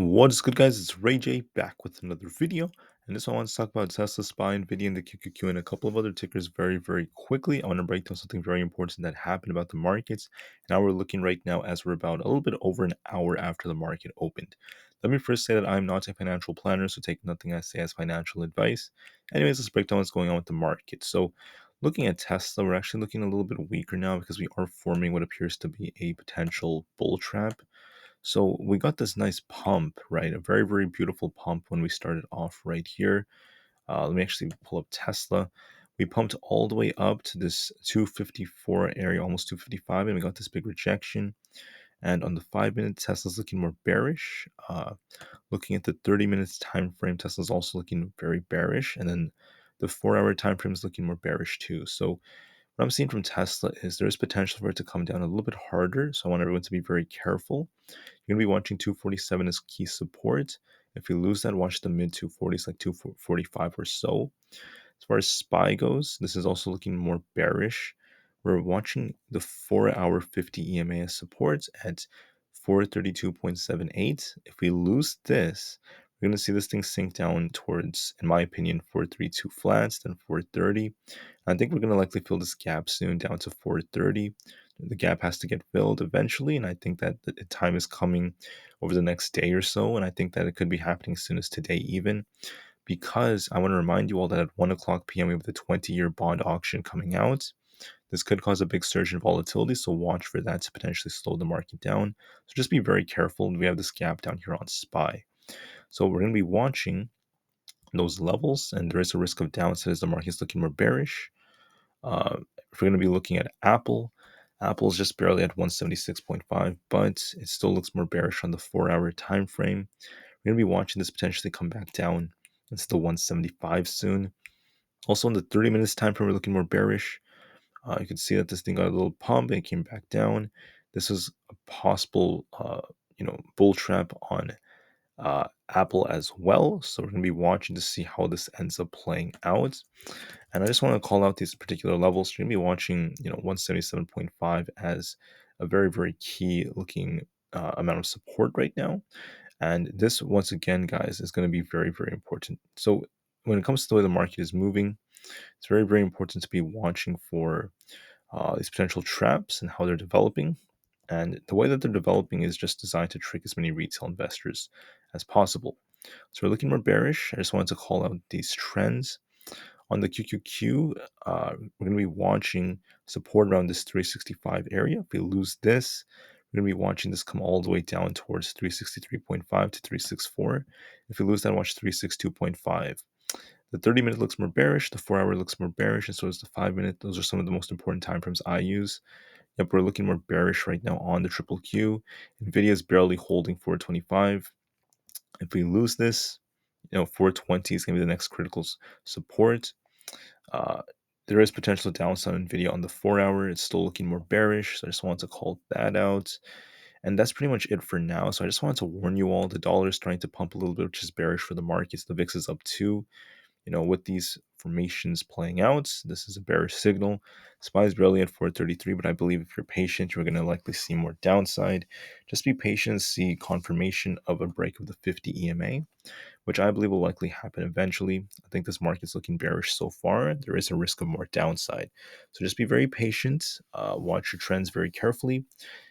What's good, guys? It's Ray J back with another video, and this one I want to talk about Tesla, SPY, Nvda, and the QQQ, and a couple of other tickers very quickly. I want to break down something very important that happened about the markets, and how we're looking right now as we're about a little bit over an hour after the market opened. Let me first say that I'm not a financial planner, so take nothing I say as financial advice. Anyways, let's break down what's going on with the market. So, looking at Tesla, we're actually looking a little bit weaker now because we are forming what appears to be a potential bull trap. So we got this nice pump, right? A very beautiful pump when we started off right here. Let me actually pull up Tesla. We pumped all the way up to this 254 area, almost 255, and we got this big rejection. And on the 5 minute, Tesla's looking more bearish. Looking at the 30 minutes time frame, Tesla's also looking very bearish. And then the 4 hour time frame is looking more bearish too. So what I'm seeing from Tesla is there's potential for it to come down a little bit harder. So I want everyone to be very careful. You're going to be watching 247 as key support. If you lose that, watch the mid 240s, like 245 or so. As far as SPY goes, this is also looking more bearish. We're watching the 4 hour 50 EMA as support at 432.78. If we lose this, we're going to see this thing sink down towards, in my opinion, 432 flats, then 430. I think we're going to likely fill this gap soon down to 430. The gap has to get filled eventually, and I think that the time is coming over the next day or so, and I think that it could be happening as soon as today even, because I want to remind you all that at 1 o'clock p.m. we have the 20-year bond auction coming out. This could cause a big surge in volatility, so watch for that to potentially slow the market down. So just be very careful. We have this gap down here on SPY. So we're going to be watching those levels, and there is a risk of downside as the market is looking more bearish. If we're going to be looking at Aapl, Aapl is just barely at 176.5, but it still looks more bearish on the 4 hour time frame. We're going to be watching this potentially come back down. It's still 175 soon. Also, in the 30 minutes time frame, we're looking more bearish. You can see that this thing got a little pump and it came back down. This is a possible, bull trap on Aapl as well. So we're going to be watching to see how this ends up playing out. And I just want to call out these particular levels. You're going to be watching, 177.5 as a very key looking amount of support right now. And this, once again, guys, is going to be very important. So when it comes to the way the market is moving, it's very important to be watching for these potential traps and how they're developing. And the way that they're developing is just designed to trick as many retail investors as possible. So we're looking more bearish. I just wanted to call out these trends. On the QQQ, we're going to be watching support around this 365 area. If we lose this, we're going to be watching this come all the way down towards 363.5 to 364. If we lose that, watch 362.5. The 30 minute looks more bearish, the 4 hour looks more bearish, and so does the 5 minute. Those are some of the most important time frames I use. Yep, we're looking more bearish right now on the triple Q. Nvidia is barely holding 425. If we lose this, 420 is going to be the next critical support. Uh, there is potential downside on Nvidia on the 4 hour. It's still looking more bearish, so I just wanted to call that out. And that's pretty much it for now. So I just wanted to warn you all, the dollar is starting to pump a little bit, which is bearish for the markets. The VIX is up too. With these formations playing out, this is a bearish signal. SPY is barely at 433, but I believe if you're patient, you're going to likely see more downside. Just be patient, see confirmation of a break of the 50 EMA, which I believe will likely happen eventually. I think this market's looking bearish so far. There is a risk of more downside. So just be very patient. Watch your trends very carefully.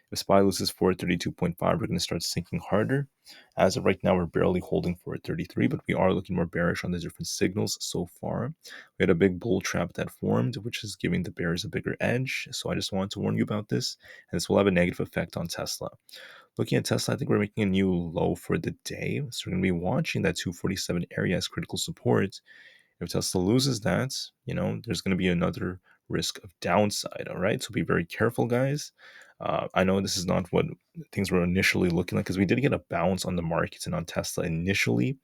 If SPY loses 432.5, we're going to start sinking harder. As of right now, we're barely holding 433, but we are looking more bearish on the different signals so far. We had a big bull trap that formed, which is giving the bears a bigger edge. So I just wanted to warn you about this, and this will have a negative effect on Tesla. Looking at Tesla, I think we're making a new low for the day. So we're going to be watching that 247 area as critical support. If Tesla loses that, there's going to be another risk of downside. All right. So be very careful, guys. I know this is not what things were initially looking like because we did get a bounce on the markets and on Tesla initially.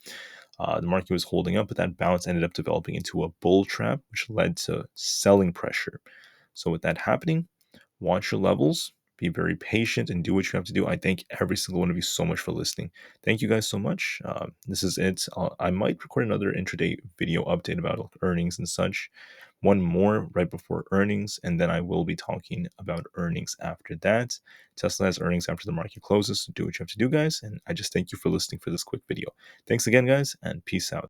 The market was holding up, but that bounce ended up developing into a bull trap, which led to selling pressure. So with that happening, watch your levels, be very patient, and do what you have to do. I thank every single one of you so much for listening. Thank you guys so much. This is it. I might record another intraday video update about earnings and such. one more right before earnings, and then I will be talking about earnings after that. Tesla has earnings after the market closes, so do what you have to do, guys. And I just thank you for listening for this quick video. Thanks again, guys, and peace out.